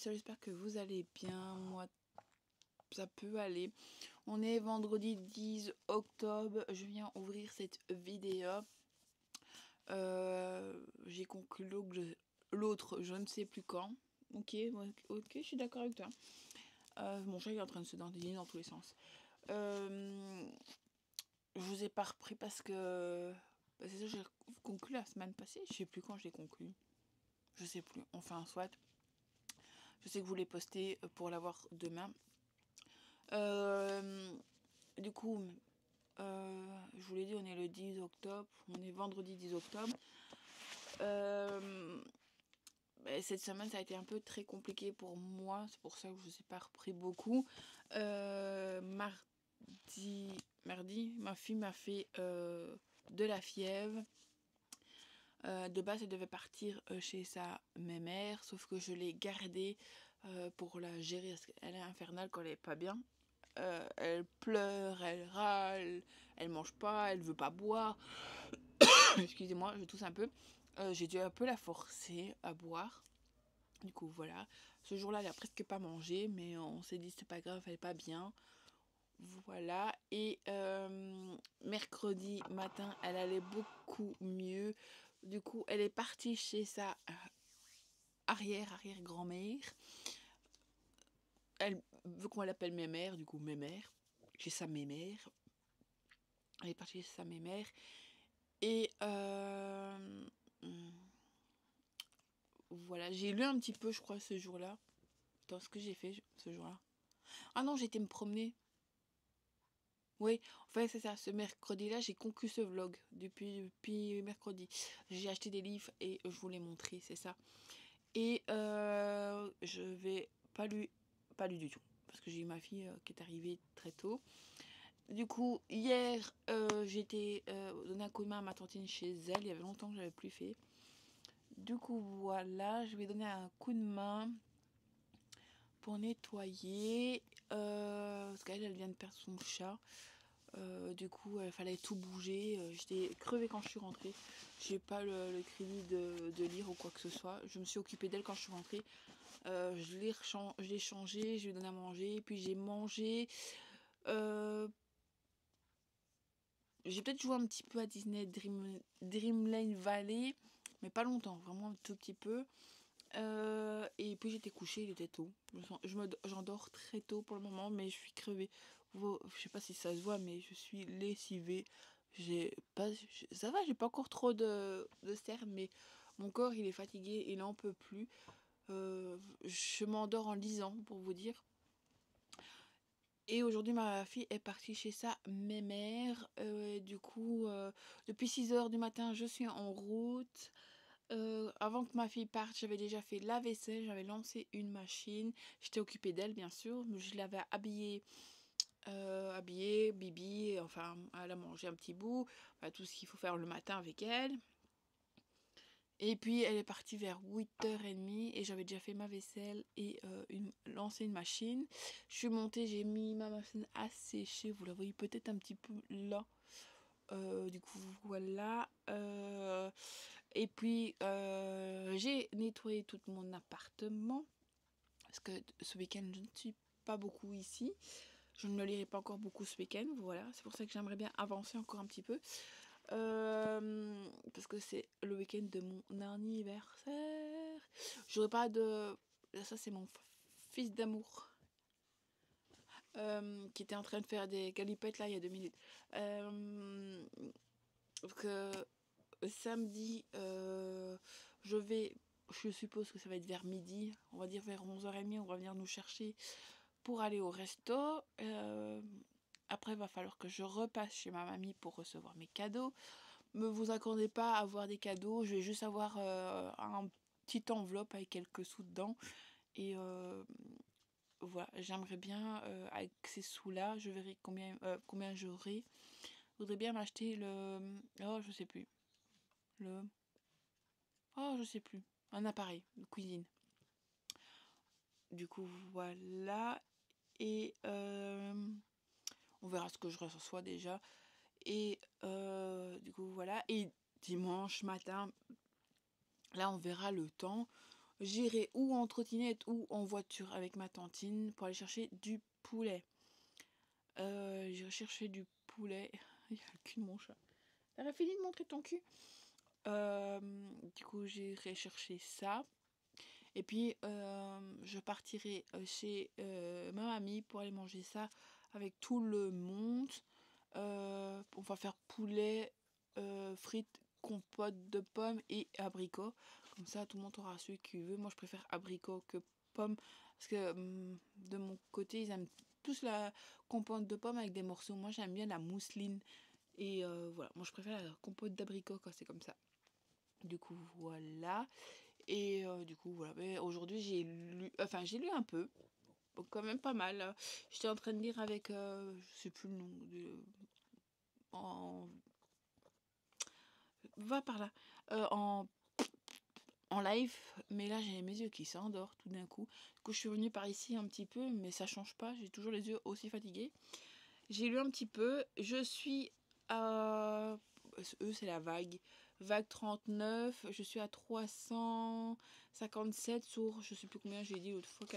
Mélissa, j'espère que vous allez bien. Moi, ça peut aller. On est vendredi 10 octobre. Je viens ouvrir cette vidéo. J'ai conclu l'autre, je ne sais plus quand. Ok, je suis d'accord avec toi. Mon chat est en train de se dandiner dans tous les sens. Je vous ai pas repris parce que c'est ça, j'ai conclu la semaine passée. Je sais plus quand je l'ai conclu. Je sais plus. Enfin, soit. Je sais que vous les postez pour l'avoir demain. Du coup, je vous l'ai dit, on est le 10 octobre. On est vendredi 10 octobre. Cette semaine, ça a été un peu très compliqué pour moi. C'est pour ça que je ne vous ai pas repris beaucoup. Mardi, ma fille m'a fait de la fièvre. De base, elle devait partir chez sa mère, sauf que je l'ai gardée pour la gérer parce qu'elle est infernale quand elle est pas bien. Elle pleure, elle râle, elle mange pas, elle veut pas boire. Excusez-moi, je tousse un peu. J'ai dû un peu la forcer à boire. Du coup, voilà. Ce jour-là, elle a presque pas mangé, mais on s'est dit c'est pas grave, elle est pas bien. Voilà. Et mercredi matin, elle allait beaucoup mieux. Du coup, elle est partie chez sa arrière-grand-mère. Elle veut qu'on l'appelle mémère, du coup mémère. Chez sa mémère. Elle est partie chez sa mémère. Et voilà, j'ai lu un petit peu, je crois, ce jour-là. Dans ce que j'ai fait ce jour-là. Ah non, j'ai été me promener. Oui, enfin c'est ça, ce mercredi-là, j'ai conclu ce vlog depuis mercredi. J'ai acheté des livres et je vous les montrer, c'est ça. Et je vais pas lu du tout, parce que j'ai eu ma fille qui est arrivée très tôt. Du coup, hier, j'ai été donner un coup de main à ma tantine chez elle. Il y avait longtemps que je l'avais plus fait. Du coup, voilà, je vais donner un coup de main pour nettoyer. Parce qu'elle, elle vient de perdre son chat. Du coup, il fallait tout bouger. J'étais crevée quand je suis rentrée. J'ai pas le crédit de lire ou quoi que ce soit. Je me suis occupée d'elle quand je suis rentrée. Je l'ai changé, je lui ai donné à manger. Puis j'ai mangé. J'ai peut-être joué un petit peu à Disney Dreamland Valley. Mais pas longtemps, vraiment un tout petit peu. Et puis j'étais couchée, il était tôt. J'endors très tôt pour le moment, mais je suis crevée. Je sais pas si ça se voit, mais je suis lessivée. Ça va, j'ai pas encore trop de cernes, mais mon corps il est fatigué, il n'en peut plus. Je m'endors en lisant, pour vous dire. Et aujourd'hui, ma fille est partie chez sa mémère. Du coup, depuis 6 h du matin, je suis en route. Avant que ma fille parte, j'avais déjà fait la vaisselle, j'avais lancé une machine. J'étais occupée d'elle, bien sûr. Mais je l'avais habillée, Bibi. Enfin, elle a mangé un petit bout. Enfin, tout ce qu'il faut faire le matin avec elle. Et puis, elle est partie vers 8 h30 et j'avais déjà fait ma vaisselle et lancé une machine. Je suis montée, j'ai mis ma machine à sécher. Vous la voyez peut-être un petit peu là. Du coup, voilà. Et puis, j'ai nettoyé tout mon appartement. Parce que ce week-end, je ne suis pas beaucoup ici. Je ne me lirai pas encore beaucoup ce week-end. Voilà, c'est pour ça que j'aimerais bien avancer encore un petit peu. Parce que c'est le week-end de mon anniversaire. J'aurais pas de... Ça, c'est mon fils d'amour. Qui était en train de faire des galipettes là il y a 2 minutes. Que samedi, je suppose que ça va être vers midi, on va dire vers 11 h30, on va venir nous chercher pour aller au resto. Après, il va falloir que je repasse chez ma mamie pour recevoir mes cadeaux. Ne vous accordez pas à avoir des cadeaux, je vais juste avoir un petit enveloppe avec quelques sous dedans. Et voilà, j'aimerais bien, avec ces sous-là, je verrai combien j'aurai. Je voudrais bien m'acheter je sais plus. Je sais plus. Un appareil de cuisine. Du coup, voilà. Et on verra ce que je reçois déjà. Et du coup, voilà. Et dimanche matin, là, on verra le temps. j'irai ou en trottinette ou en voiture avec ma tantine pour aller chercher du poulet. J'irai chercher du poulet. Il y a le cul de mon chat. T'as fini de montrer ton cul? Du coup, j'irai chercher ça. Et puis, je partirai chez ma mamie pour aller manger ça avec tout le monde. On va faire poulet, frites, compote de pommes et abricots. Comme ça, tout le monde aura celui qu'il veut. Moi, je préfère abricots que pommes. Parce que de mon côté, ils aiment tous la compote de pommes avec des morceaux. Moi, j'aime bien la mousseline. Et voilà, moi, je préfère la compote d'abricots quand c'est comme ça. Du coup, voilà. Et du coup, voilà. Mais aujourd'hui, j'ai lu un peu. Donc, quand même pas mal. J'étais en train de lire avec, je sais plus le nom, en va par là, en live, mais là j'ai mes yeux qui s'endorment tout d'un coup. Du coup, je suis revenue par ici un petit peu, mais ça change pas, j'ai toujours les yeux aussi fatigués. J'ai lu un petit peu, je suis à... Eux, c'est la vague. Vague 39, je suis à 357 sur, je sais plus combien j'ai dit l'autre fois,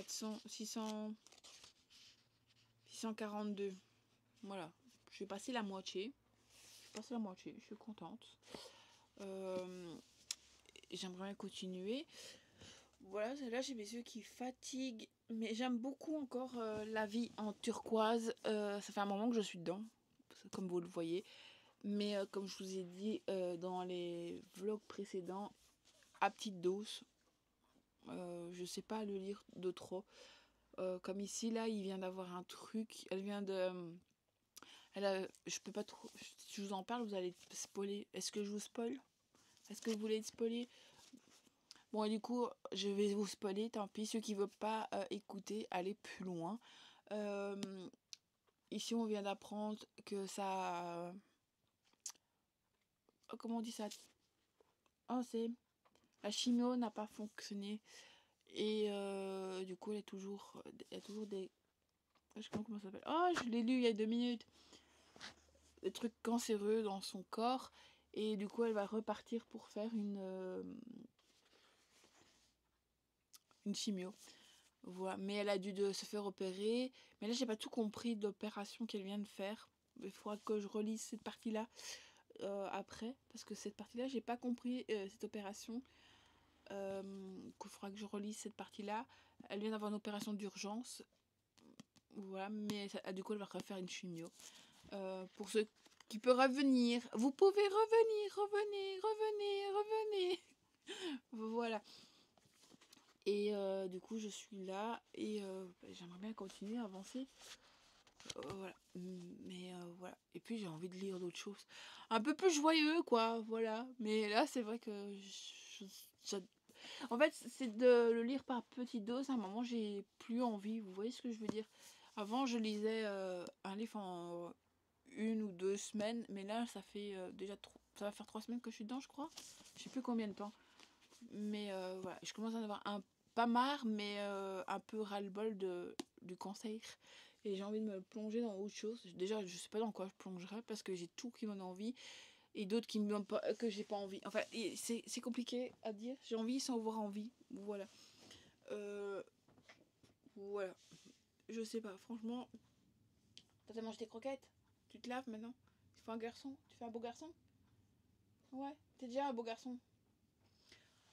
642. Voilà, je vais passer la moitié. Je suis contente. J'aimerais bien continuer. Voilà, là j'ai mes yeux qui fatiguent, mais j'aime beaucoup encore la vie en turquoise. Ça fait un moment que je suis dedans, comme vous le voyez. Mais comme je vous ai dit dans les vlogs précédents, à petite dose. Je sais pas le lire de trop. Comme ici, là, il vient d'avoir un truc. Elle vient de... je peux pas trop... Si je vous en parle, vous allez spoiler. Est-ce que je vous spoil? Est-ce que vous voulez être spoilé? Bon, et du coup, je vais vous spoiler, tant pis. Ceux qui ne veulent pas écouter, allez plus loin. Ici, on vient d'apprendre que ça... comment on dit ça? Oh, c'est... La chimio n'a pas fonctionné. Et du coup, il y a toujours des... Je sais pas comment ça s'appelle. Oh, je l'ai lu il y a 2 minutes. Des trucs cancéreux dans son corps. Et du coup, elle va repartir pour faire une chimio. Voilà. Mais elle a dû se faire opérer. Mais là, j'ai pas tout compris de l'opération qu'elle vient de faire. Il faudra que je relise cette partie-là après. Parce que cette partie-là, j'ai pas compris cette opération. Il faudra que je relise cette partie-là. Elle vient d'avoir une opération d'urgence. Voilà. Mais du coup, elle va refaire une chimio. Pour ceux qui peuvent revenir. Vous pouvez revenir. Voilà. Et du coup, je suis là et j'aimerais bien continuer à avancer. Voilà. Mais voilà. Et puis, j'ai envie de lire d'autres choses. Un peu plus joyeux, quoi. Voilà. Mais là, c'est vrai que en fait, c'est de le lire par petites doses. À un moment, j'ai plus envie. Vous voyez ce que je veux dire? Avant, je lisais un livre en 1 ou 2 semaines. Mais là, ça fait déjà ça va faire 3 semaines que je suis dedans, je crois. Je sais plus combien de temps. Mais voilà, je commence à en avoir pas marre, mais un peu ras-le-bol du cancer. Et j'ai envie de me plonger dans autre chose. Déjà, je sais pas dans quoi je plongerai parce que j'ai tout qui m'en a envie et d'autres qui me donnent pas, que j'ai pas envie. Enfin, c'est compliqué à dire. J'ai envie sans avoir envie. Voilà. Voilà. Je sais pas, franchement. T'as mangé tes croquettes? Tu te laves maintenant? Tu fais un garçon? Tu fais un beau garçon? Ouais, t'es déjà un beau garçon.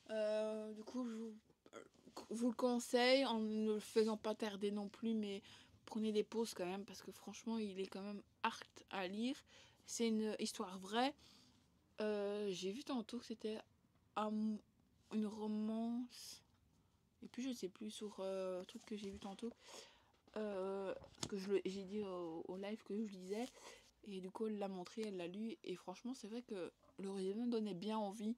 Du coup, je vous le conseille en ne le faisant pas tarder non plus, mais prenez des pauses quand même parce que franchement, il est quand même hard à lire. C'est une histoire vraie. J'ai vu tantôt que c'était une romance. Et puis je sais plus sur un truc que j'ai vu tantôt. Que j'ai dit au live que je lisais. Et du coup, elle l'a montré, elle l'a lu. Et franchement, c'est vrai que le résumé me donnait bien envie.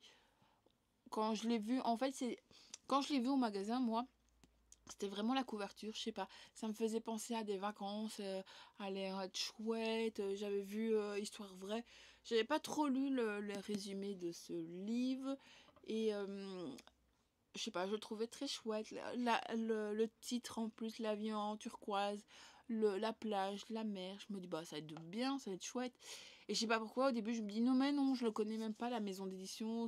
Quand je l'ai vu, en fait, quand je l'ai vu au magasin, moi, c'était vraiment la couverture, je sais pas. Ça me faisait penser à des vacances, à l'air être chouette. J'avais vu Histoire vraie. J'avais pas trop lu le résumé de ce livre. Et je sais pas, je le trouvais très chouette. Le titre en plus, la vie en turquoise, la plage, la mer. Je me dis, bah ça va être bien, ça va être chouette. Et je sais pas pourquoi, au début, je me dis, non, mais non, je le connais même pas, la maison d'édition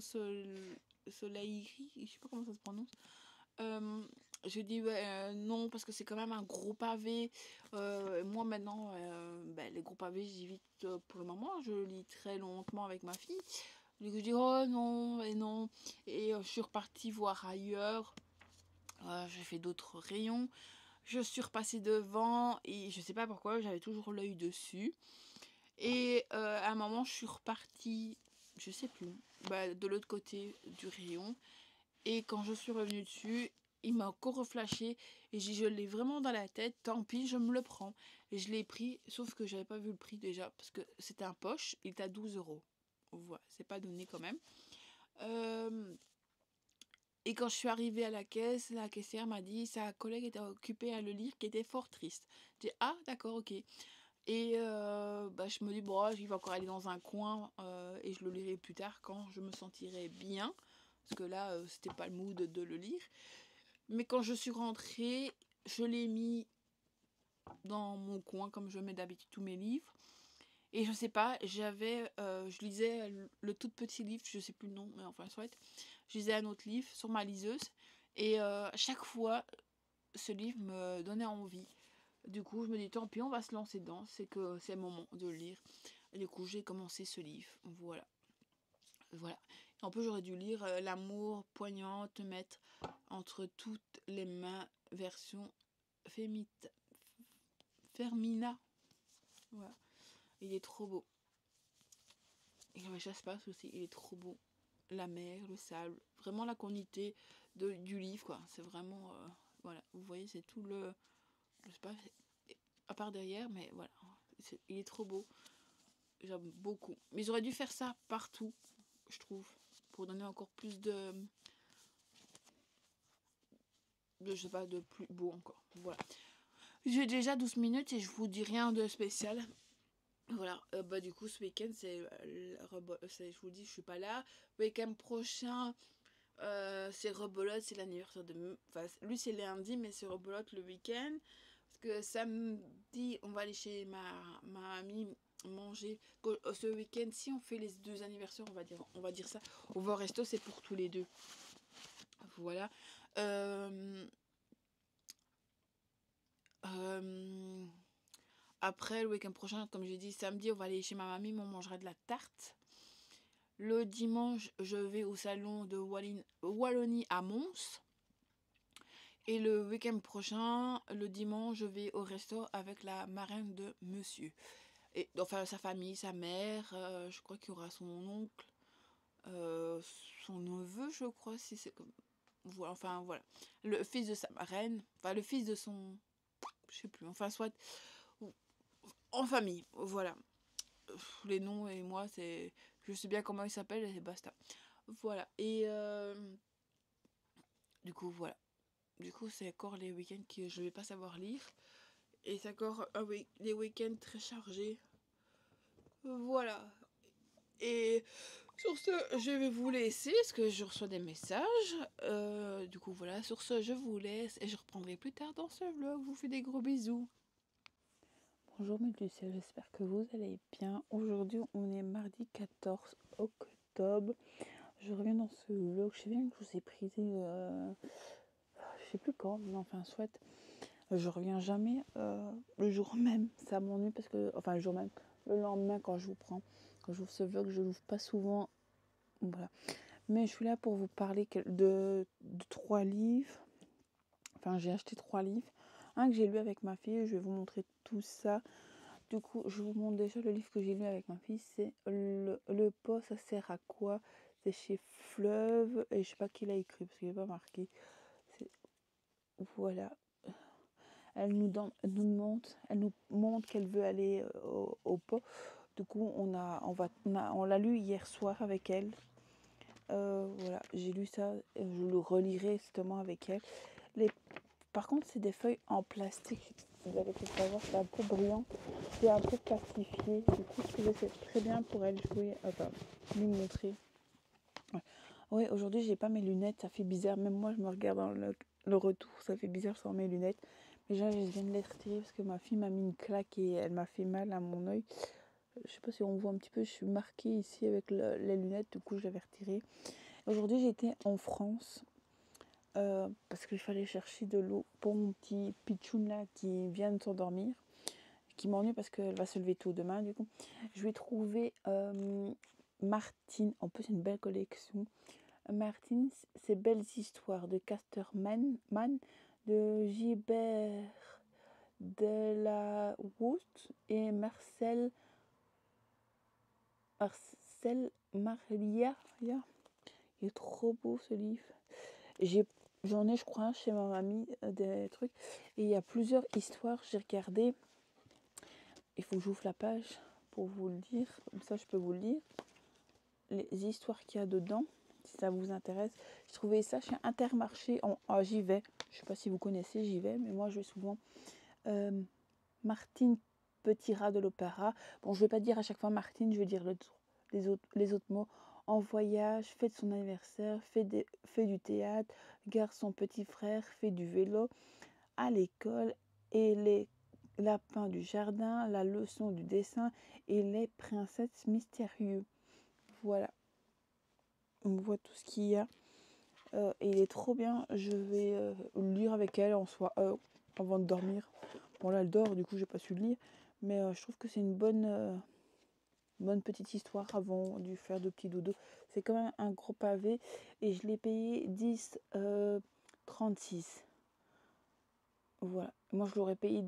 Soleil, je sais pas comment ça se prononce. Je dis ouais, non, parce que c'est quand même un gros pavé. Moi maintenant, les gros pavés, j'évite pour le moment. Je lis très lentement avec ma fille. Du coup, je dis oh non, et non. Et je suis repartie voir ailleurs. J'ai fait d'autres rayons. Je suis repassée devant et je sais pas pourquoi, j'avais toujours l'œil dessus. Et à un moment, je suis repartie, je sais plus, de l'autre côté du rayon. Et quand je suis revenue dessus, il m'a encore reflashé. Et je l'ai vraiment dans la tête, tant pis, je me le prends. Et je l'ai pris, sauf que j'avais pas vu le prix déjà, parce que c'était un poche, il était à 12 €. Voilà, c'est pas donné quand même. Et quand je suis arrivée à la caisse, la caissière m'a dit sa collègue était occupée à le lire, qui était fort triste. J'ai dit ah d'accord, ok. Et je me dis bon, il va encore aller dans un coin et je le lirai plus tard quand je me sentirai bien, parce que là c'était pas le mood de le lire. Mais quand je suis rentrée, je l'ai mis dans mon coin comme je mets d'habitude tous mes livres. Et je sais pas, je lisais le tout petit livre, je sais plus le nom, mais enfin soit, je lisais un autre livre sur ma liseuse. Et à chaque fois, ce livre me donnait envie. Du coup, je me dis, tant pis, on va se lancer dedans, c'est que c'est le moment de le lire. Et du coup, j'ai commencé ce livre, voilà. Voilà. Et en plus, j'aurais dû lire L'amour poignant te mettre entre toutes les mains, version Fermina. Voilà. Il est trop beau. Et ça se passe aussi, il est trop beau. La mer, le sable, vraiment la quantité du livre, quoi. C'est vraiment, voilà, vous voyez, c'est tout le, je sais pas, à part derrière, mais voilà, il est trop beau. J'aime beaucoup. Mais ils auraient dû faire ça partout, je trouve, pour donner encore plus je sais pas, de plus beau encore. Voilà. J'ai déjà 12 minutes et je vous dis rien de spécial. Voilà, du coup, ce week-end, je vous dis, je suis pas là. Week-end prochain, c'est rebolote, c'est l'anniversaire de... Enfin, lui, c'est lundi, mais c'est rebolote le week-end. Parce que samedi, on va aller chez ma mamie manger. Ce week-end, si on fait les 2 anniversaires, on va dire ça, on va au resto, c'est pour tous les deux. Voilà. Après, le week-end prochain, comme j'ai dit, samedi, on va aller chez ma mamie, on mangera de la tarte. Le dimanche, je vais au salon de Wallonie à Mons. Et le week-end prochain, le dimanche, je vais au resto avec la marraine de monsieur. Et enfin, sa famille, sa mère, je crois qu'il y aura son oncle, son neveu, je crois, si c'est comme... Voilà, enfin, voilà. Le fils de sa marraine, enfin, le fils de son... Je sais plus, enfin, soit... En famille, voilà. Les noms et moi, c'est... Je sais bien comment il s'appelle et basta. Voilà. Et du coup, voilà. Du coup, c'est encore les week-ends que je vais pas savoir lire. Et c'est encore les week-ends très chargés. Voilà. Et sur ce, je vais vous laisser parce que je reçois des messages. Du coup, voilà. Sur ce, je vous laisse et je reprendrai plus tard dans ce vlog. Je vous fais des gros bisous. Bonjour mes Lucia, j'espère que vous allez bien. Aujourd'hui, on est mardi 14 octobre. Je reviens dans ce vlog. Je sais bien que je vous ai pris, je sais plus quand, mais enfin, soit. Je reviens jamais le jour même. Ça m'ennuie parce que, enfin, le jour même, le lendemain quand je vous prends, quand j'ouvre ce vlog, je l'ouvre pas souvent. Voilà. Mais je suis là pour vous parler de 3 livres. Enfin, j'ai acheté 3 livres. Un que j'ai lu avec ma fille, je vais vous montrer tout ça. Du coup, je vous montre déjà le livre que j'ai lu avec ma fille. C'est le pot, ça sert à quoi? C'est chez Fleuve. Et je sais pas qui l'a écrit parce qu'il n'est pas marqué. Voilà. Elle nous montre qu'elle veut aller au pot. Du coup, on l'a lu hier soir avec elle. Voilà, j'ai lu ça. Je le relirai justement avec elle. Par contre, c'est des feuilles en plastique. Vous allez peut-être savoir, c'est un peu brillant. C'est un peu plastifié. Du coup, je trouvais c'est très bien pour elle jouer. Lui montrer. Ouais. Ouais, aujourd'hui, j'ai pas mes lunettes. Ça fait bizarre. Même moi, je me regarde dans le retour. Ça fait bizarre sans mes lunettes. Mais là, je viens de les retirer parce que ma fille m'a mis une claque et elle m'a fait mal à mon œil. Je sais pas si on voit un petit peu. Je suis marquée ici avec les lunettes. Du coup, je l'avais retirée. Aujourd'hui, j'étais en France. parce qu'il fallait chercher de l'eau pour mon petit pitchoun là qui vient de s'endormir, qui m'ennuie parce qu'elle va se lever tôt demain du coup. Je vais trouver Martine, en plus c'est une belle collection. Martine, c'est Belles histoires de Casterman, de Gilbert de la Woust et Marcel Maria. Il est trop beau ce livre. J'en ai, je crois, chez ma mamie des trucs. Et il y a plusieurs histoires. J'ai regardé. Il faut que j'ouvre la page pour vous le dire. Comme ça, je peux vous le lire. Les histoires qu'il y a dedans, si ça vous intéresse. J'ai trouvé ça chez Intermarché. J'y vais. Je ne sais pas si vous connaissez, j'y vais. Mais moi, je vais souvent. Martine, petit rat de l'opéra. Bon, je ne vais pas dire à chaque fois Martine. Je vais dire les autres mots. En voyage, fête son anniversaire, fait du théâtre, garde son petit frère, fait du vélo, à l'école, et les lapins du jardin, la leçon du dessin et les princesses mystérieuses. Voilà. On voit tout ce qu'il y a. Et il est trop bien. Je vais le lire avec elle avant de dormir. Bon là elle dort, du coup j'ai pas su le lire. Mais je trouve que c'est une bonne petite histoire avant de faire de petits dodos. C'est quand même un gros pavé et je l'ai payé 10,36. Voilà. Moi je l'aurais payé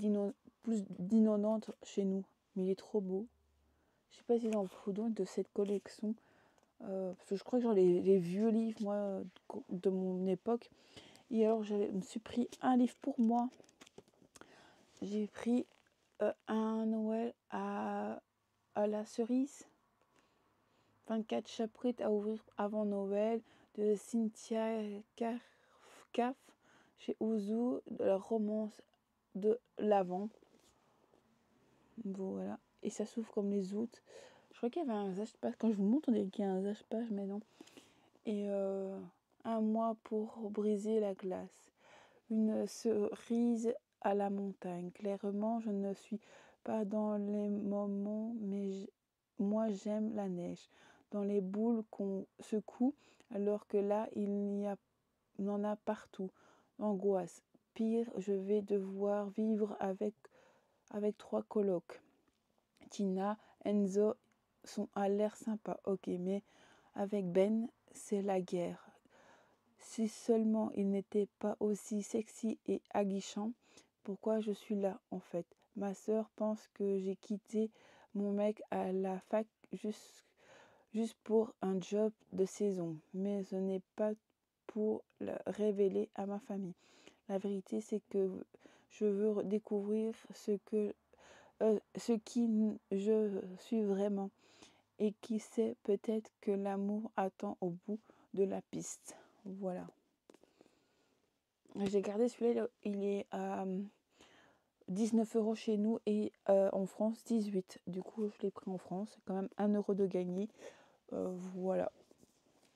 plus 10,90 chez nous. Mais il est trop beau. Je sais pas si j'en fous donc de cette collection. Parce que je crois que genre les vieux livres, moi, de mon époque. Et alors je me suis pris un livre pour moi. J'ai pris un Noël à la cerise. 24 chapitres à ouvrir avant Noël de Cynthia Caff chez Ouzou, de la romance de l'Avent. Voilà. Et ça s'ouvre comme les autres. Je crois qu'il y avait un zache-page. Quand je vous montre, on dirait qu'il y a un zache-page, mais non. Et un mois pour briser la glace. Une cerise à la montagne. Clairement, je ne suis pas dans les moments, mais moi j'aime la neige. Dans les boules qu'on secoue, alors que là, il en a partout. Angoisse. Pire, je vais devoir vivre avec 3 colocs. Tina, Enzo sont à l'air sympa. Ok, mais avec Ben, c'est la guerre. Si seulement il n'était pas aussi sexy et aguichant, pourquoi je suis là en fait? Ma sœur pense que j'ai quitté mon mec à la fac juste pour un job de saison, mais ce n'est pas pour le révéler à ma famille. La vérité, c'est que je veux découvrir ce qui je suis vraiment, et qui sait, peut-être que l'amour attend au bout de la piste. Voilà. J'ai gardé celui-là, il est à 19 € chez nous et en France 18. Du coup, je l'ai pris en France. C'est quand même 1 € de gagné. Voilà.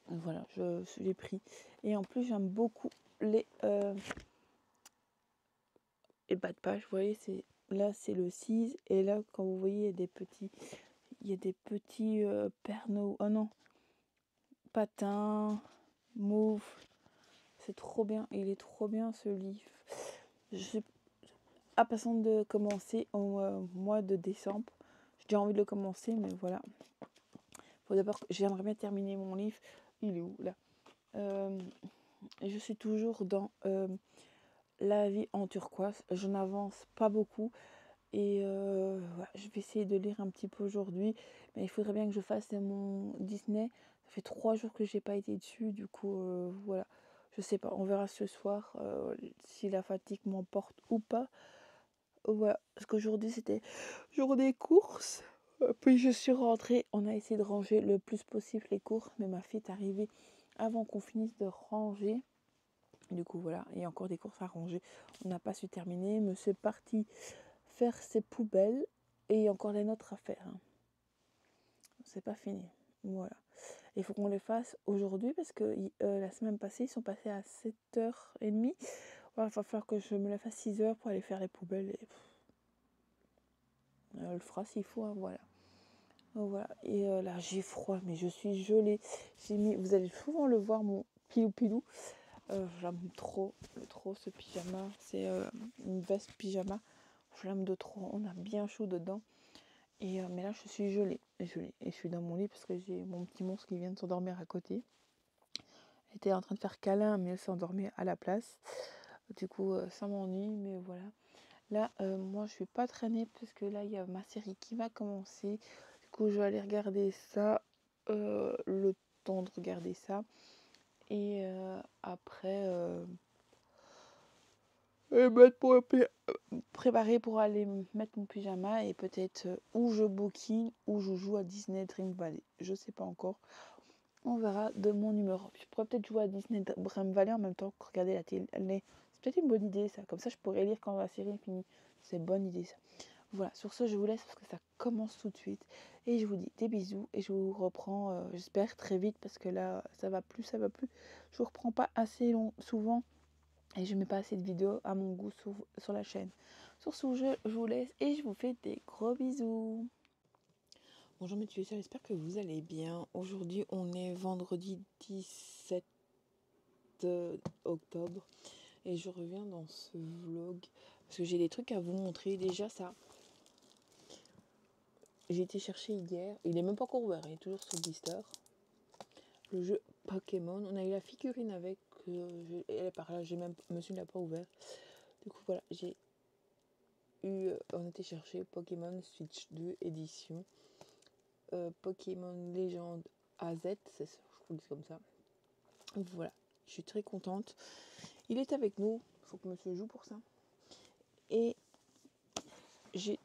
Voilà, je l'ai pris. Et en plus, j'aime beaucoup les bas de page. Vous voyez, là, c'est le 6. Et là, quand vous voyez, il y a des petits Pères Noël. Oh non, patins, mauve. C'est trop bien. Il est trop bien ce livre. Je suis impatiente de commencer au mois de décembre. J'ai déjà envie de le commencer, mais voilà. Faut d'abord, j'aimerais bien terminer mon livre. Il est où là? Je suis toujours dans La vie en turquoise. Je n'avance pas beaucoup. Et voilà, je vais essayer de lire un petit peu aujourd'hui. Mais il faudrait bien que je fasse mon Disney. Ça fait 3 jours que j'ai pas été dessus. Du coup, voilà. Je sais pas. On verra ce soir si la fatigue m'emporte ou pas. Voilà. Parce qu'aujourd'hui, c'était jour des courses. Puis je suis rentrée. On a essayé de ranger le plus possible les courses. Mais ma fille est arrivée avant qu'on finisse de ranger. Du coup, voilà. Il y a encore des courses à ranger. On n'a pas su terminer. Mais c'est parti faire ses poubelles et encore les nôtres à faire. C'est pas fini. Voilà. Il faut qu'on les fasse aujourd'hui parce que la semaine passée, ils sont passés à 7h30. Voilà, il va falloir que je me lève à 6h pour aller faire les poubelles. Et on le fera s'il faut, hein, voilà. Donc, voilà. Et là, j'ai froid, mais je suis gelée. Vous allez souvent le voir, mon pilou-pilou. Je l'aime trop ce pyjama. C'est une veste pyjama. Je l'aime de trop. On a bien chaud dedans. Mais là, je suis gelée. Et je suis dans mon lit parce que j'ai mon petit monstre qui vient de s'endormir à côté. Elle était en train de faire câlin, mais elle s'est endormie à la place. Du coup, ça m'ennuie, mais voilà. Là, moi, je ne vais pas traîner parce que là, il y a ma série qui va commencer. Du coup, je vais aller regarder ça. Le temps de regarder ça. Et après, préparer pour aller mettre mon pyjama et peut-être où je bouquine ou je joue à Disney Dream Valley. Je sais pas encore. On verra de mon humeur. Je pourrais peut-être jouer à Disney Dream Valley en même temps que regarder la télé. C'est peut-être une bonne idée ça. Comme ça, je pourrais lire quand la série est finie. C'est une bonne idée ça. Voilà, sur ce, je vous laisse parce que ça commence tout de suite. Et je vous dis des bisous et je vous reprends, j'espère, très vite parce que là, ça va plus. Je vous reprends pas assez souvent et je mets pas assez de vidéos à mon goût sur la chaîne. Sur ce, je vous laisse et je vous fais des gros bisous. Bonjour mes tueurs, j'espère que vous allez bien. Aujourd'hui, on est vendredi 17 octobre et je reviens dans ce vlog parce que j'ai des trucs à vous montrer. Déjà ça, j'ai été chercher hier, il est même pas encore ouvert, il est toujours sur Blister. Le jeu Pokémon, on a eu la figurine avec, elle est par là, monsieur ne l'a pas ouvert. Du coup voilà, on était chercher Pokémon Switch 2 édition. Pokémon Légende AZ, je crois que c'est comme ça. Voilà, je suis très contente. Il est avec nous, il faut que monsieur joue pour ça. Et j'ai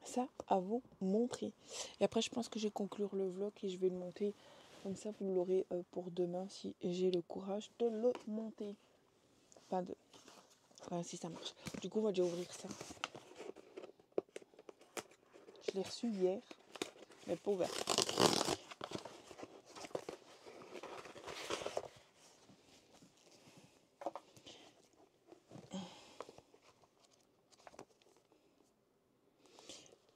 ça à vous montrer. Et après, je pense que je vais conclure le vlog et je vais le monter. Comme ça, vous l'aurez pour demain si j'ai le courage de le monter. Enfin, si ça marche. Du coup, on va déjà ouvrir ça. Je l'ai reçu hier, mais pas ouvert.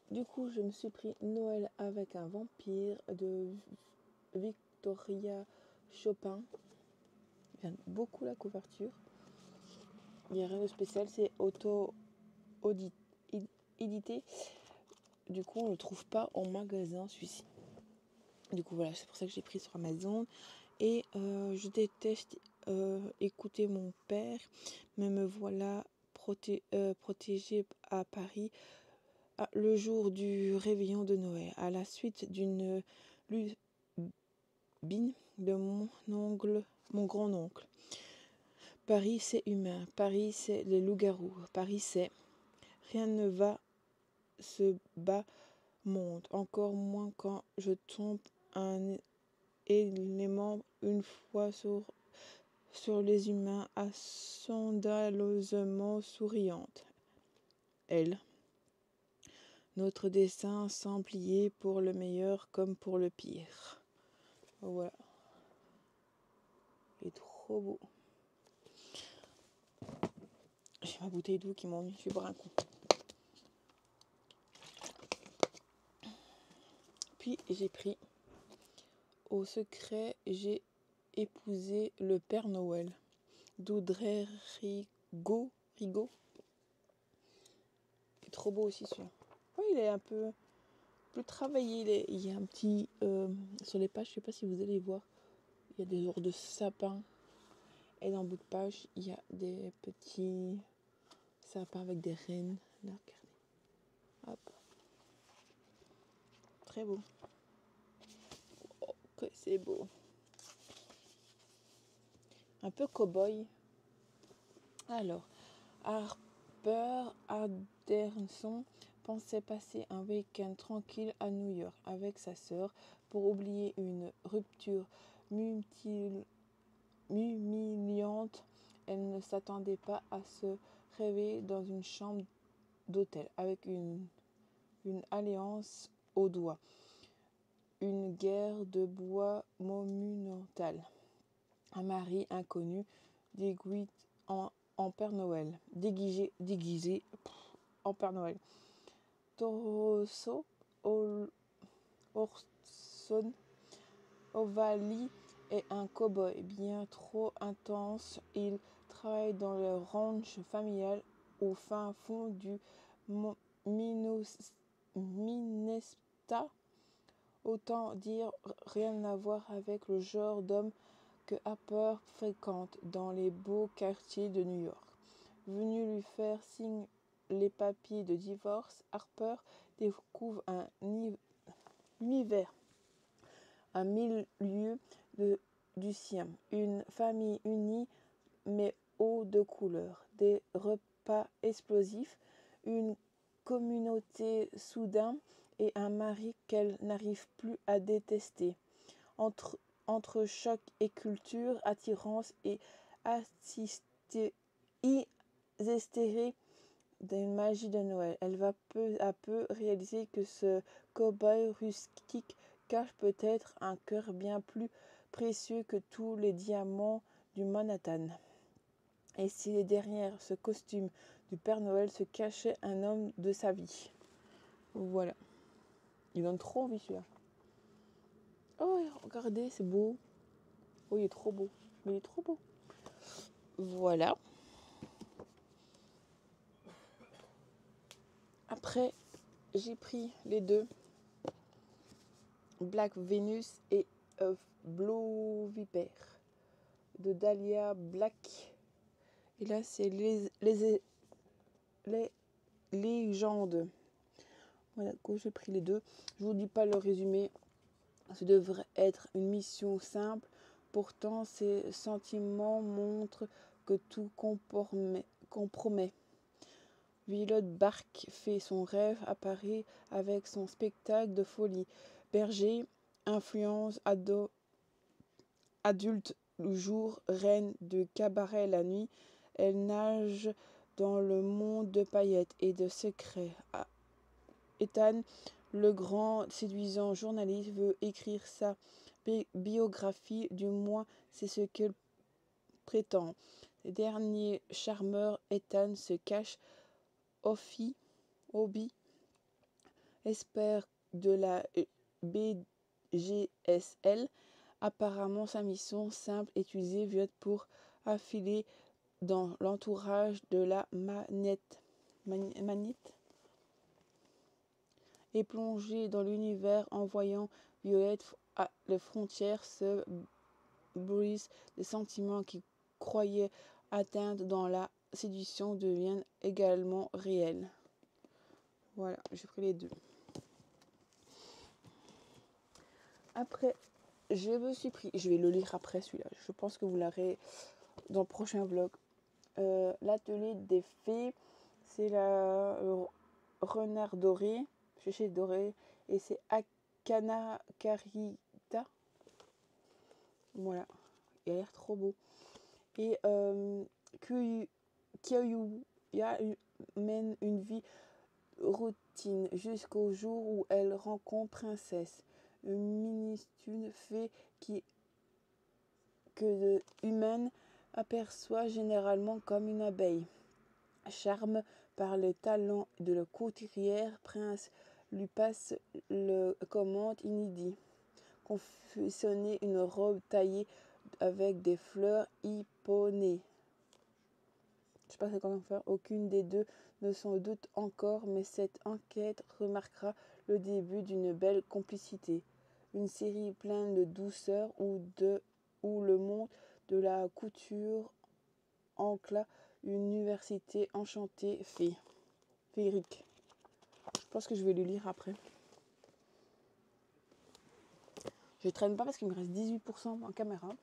Du coup, je me suis pris Noël avec un vampire de Victoria Chopin. J'aime beaucoup la couverture. Il n'y a rien de spécial, c'est auto-édité. Du coup, on ne le trouve pas en magasin, celui-ci. Du coup, voilà, c'est pour ça que j'ai pris sur Amazon. Et je déteste écouter mon père, mais me voilà protégée à Paris le jour du réveillon de Noël, à la suite d'une lubine de mon grand-oncle. Paris, c'est humain. Paris, c'est les loups-garous. Paris, c'est rien ne va se bas monde. Encore moins quand je tombe un élément une fois sur les humains scandaleusement souriante. Elle. Notre destin semble lié pour le meilleur comme pour le pire. Voilà. Il est trop beau. J'ai ma bouteille d'eau qui m'ennuie, je vais boire un coup. Puis j'ai pris au secret, j'ai épousé le Père Noël d'Audrey Rigaud. Il est trop beau aussi celui-là. Ouais, il est un peu plus travaillé. Il y a un petit... sur les pages, je sais pas si vous allez voir, il y a des genres de sapins. Et dans le bout de page, il y a des petits sapins avec des rennes. Là, regardez. Hop. Très beau. Oh, que c'est beau. Un peu cow-boy. Alors, Harper Anderson pensait passer un week-end tranquille à New York avec sa sœur pour oublier une rupture humiliante. Elle ne s'attendait pas à se réveiller dans une chambre d'hôtel avec une alliance au doigt. Une guerre de bois monumentale. Un mari inconnu déguisé en Père Noël. Déguisé en Père Noël. Torso Carson O'Valley est un cow-boy bien trop intense. Il travaille dans le ranch familial au fin fond du Minnesota. Autant dire rien à voir avec le genre d'homme que Harper fréquente dans les beaux quartiers de New York. Venu lui faire signe les papiers de divorce, Harper découvre un univers à 1000 lieues du sien. Une famille unie mais haut de couleur, des repas explosifs, une communauté soudaine et un mari qu'elle n'arrive plus à détester. Entre choc et culture, attirance et hystérée d'une magie de Noël. Elle va peu à peu réaliser que ce cow-boy rustique cache peut-être un cœur bien plus précieux que tous les diamants du Manhattan. Et si derrière ce costume du Père Noël se cachait un homme de sa vie. Voilà. Il donne trop envie celui-là. Oh, regardez, c'est beau. Oh, il est trop beau. Mais il est trop beau. Voilà. Après, j'ai pris les deux. Black Venus et Blue Viper. De Dahlia Black. Et là, c'est les légendes. Voilà, quand j'ai pris les deux. Je vous dis pas le résumé. Ce devrait être une mission simple. Pourtant, ces sentiments montrent que tout compromet. Violet Bark fait son rêve apparaître avec son spectacle de folie. Berger, influence adulte le jour, reine de cabaret la nuit, elle nage dans le monde de paillettes et de secrets. Ethan, le grand séduisant journaliste, veut écrire sa biographie, du moins c'est ce qu'il prétend. Le dernier charmeur, Ethan, se cache. Obi, espère de la BGSL. Apparemment, sa mission simple est utiliser Violet pour affiler dans l'entourage de la manette et plonger dans l'univers en voyant Violette à les frontières se brisent, les sentiments qu'il croyait atteindre dans la séduction deviennent également réels. Voilà, j'ai pris les deux. Après, je me suis pris, je vais le lire après celui-là, je pense que vous l'aurez dans le prochain vlog. L'atelier des fées, c'est le renard doré, chez doré, et c'est Akana Karita. Voilà, il a l'air trop beau. Et Kyoya mène une vie routine jusqu'au jour où elle rencontre Princesse, une minuscule fée que humaine aperçoit généralement comme une abeille. Charme par le talent de la couturière, Prince lui passe le commande inédit. Confectionner une robe taillée avec des fleurs hipponées. Je ne sais pas comment faire. Aucune des deux ne s'en doute encore, mais cette enquête remarquera le début d'une belle complicité. Une série pleine de douceur où le monde de la couture enclave une université enchantée féerique. Je pense que je vais le lire après. Je ne traîne pas parce qu'il me reste 18% en caméra.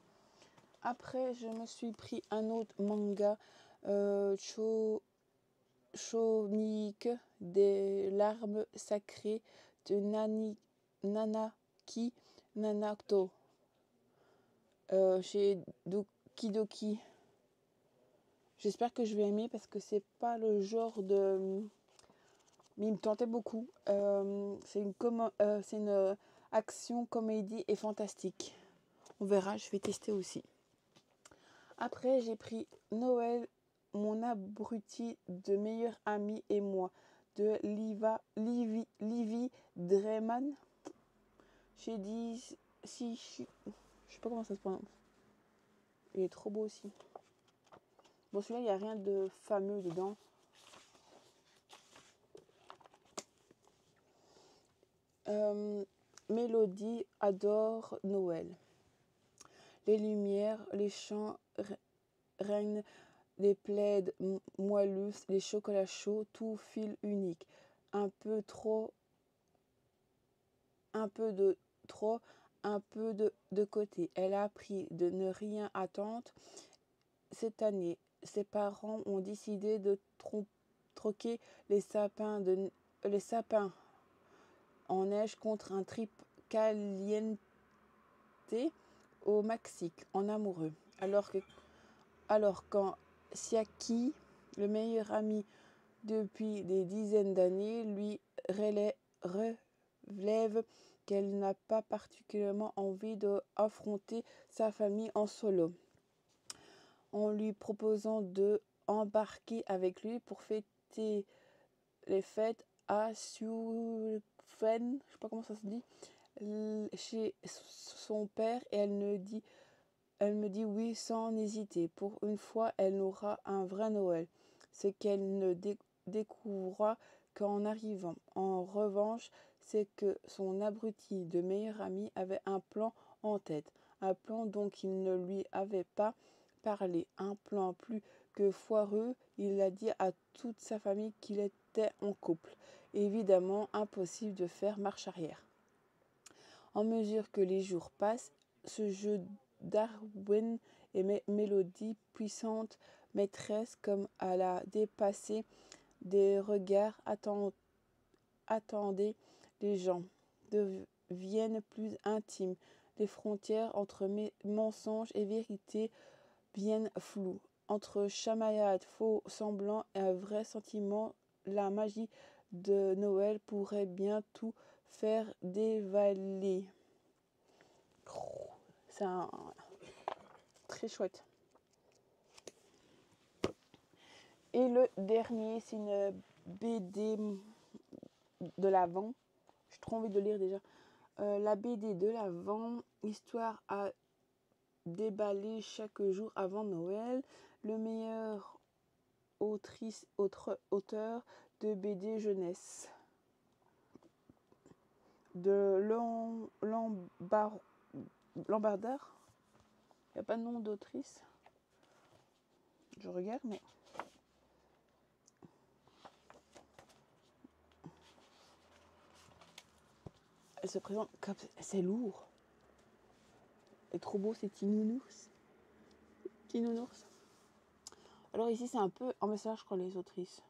Après, je me suis pris un autre manga, Shonique des larmes sacrées de Nanaki Nanato, chez Doki Doki. J'espère que je vais aimer parce que c'est pas le genre de... Mais il me tentait beaucoup. C'est une action, comédie et fantastique. On verra, je vais tester aussi. Après, j'ai pris Noël, mon abruti de meilleur ami et moi, de Livy Dreyman. J'ai dit si je sais pas comment ça se prononce. Il est trop beau aussi. Bon, celui-là, il n'y a rien de fameux dedans. Mélodie adore Noël. Les lumières, les chants règnent, les plaides moelleuses, les chocolats chauds, tout fil unique. Un peu de trop, un peu de côté. Elle a appris de ne rien attendre. Cette année, ses parents ont décidé de troquer les sapins en neige contre un trip caliente au Mexique en amoureux. Alors quand Siaki, le meilleur ami depuis des dizaines d'années, lui relève qu'elle n'a pas particulièrement envie d'affronter sa famille en solo, en lui proposant de embarquer avec lui pour fêter les fêtes à Sulfen, je sais pas comment ça se dit, chez son père, et elle me dit oui sans hésiter. Pour une fois, elle aura un vrai Noël, ce qu'elle ne découvrira qu'en arrivant. En revanche, c'est que son abruti de meilleur ami avait un plan en tête, un plan dont il ne lui avait pas parlé, un plan plus que foireux. Il a dit à toute sa famille qu'il était en couple. Évidemment, impossible de faire marche arrière. En mesure que les jours passent, ce jeu Darwin et Mélodie, puissante maîtresse comme à la dépasser des regards attendez, les gens deviennent plus intimes. Les frontières entre mensonges et vérité viennent floues. Entre chamaillade, faux semblant et un vrai sentiment, la magie de Noël pourrait bien tout faire dévaler. C'est très chouette. Et le dernier, c'est une BD de l'Avent. J'ai trop envie de lire déjà. La BD de l'Avent, histoire à déballer chaque jour avant Noël. Le meilleur auteur de BD jeunesse. De Lambardard. Il n'y a pas de nom d'autrice. Je regarde, mais... Elle se présente comme... C'est lourd. Et trop beau, c'est Tinounours. Alors ici, c'est un peu en message, je crois, les autrices.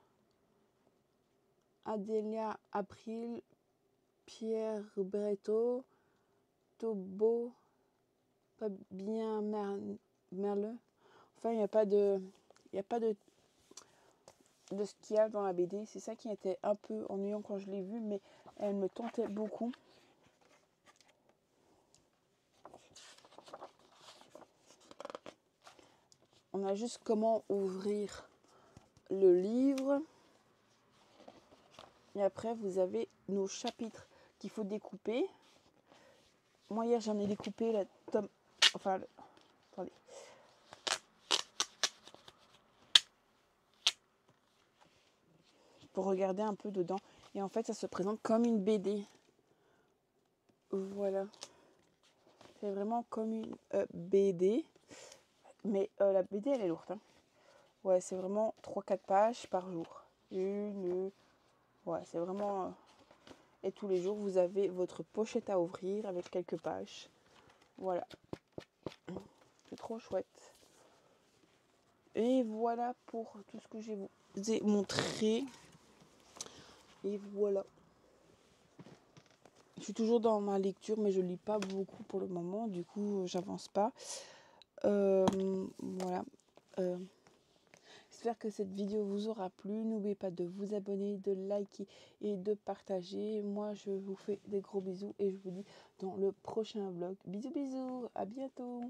Adélia April, Pierre Breton, Tobo, Fabien Merle. Enfin, il n'y a pas de ce qu'il y a dans la BD. C'est ça qui était un peu ennuyant quand je l'ai vue, mais elle me tentait beaucoup. On a juste comment ouvrir le livre. Et après, vous avez nos chapitres qu'il faut découper. Moi, hier, j'en ai découpé la tome... Enfin, attendez. Pour regarder un peu dedans. Et en fait, ça se présente comme une BD. Voilà. C'est vraiment comme une BD. Mais la BD, elle est lourde. Hein. Ouais, c'est vraiment 3-4 pages par jour. Ouais, c'est vraiment... Et tous les jours, vous avez votre pochette à ouvrir avec quelques pages. Voilà. C'est trop chouette. Et voilà pour tout ce que je vous ai montré. Et voilà. Je suis toujours dans ma lecture, mais je lis pas beaucoup pour le moment. Du coup, j'avance pas. Voilà. J'espère que cette vidéo vous aura plu. N'oubliez pas de vous abonner, de liker et de partager. Moi, je vous fais des gros bisous et je vous dis dans le prochain vlog. Bisous, bisous. À bientôt.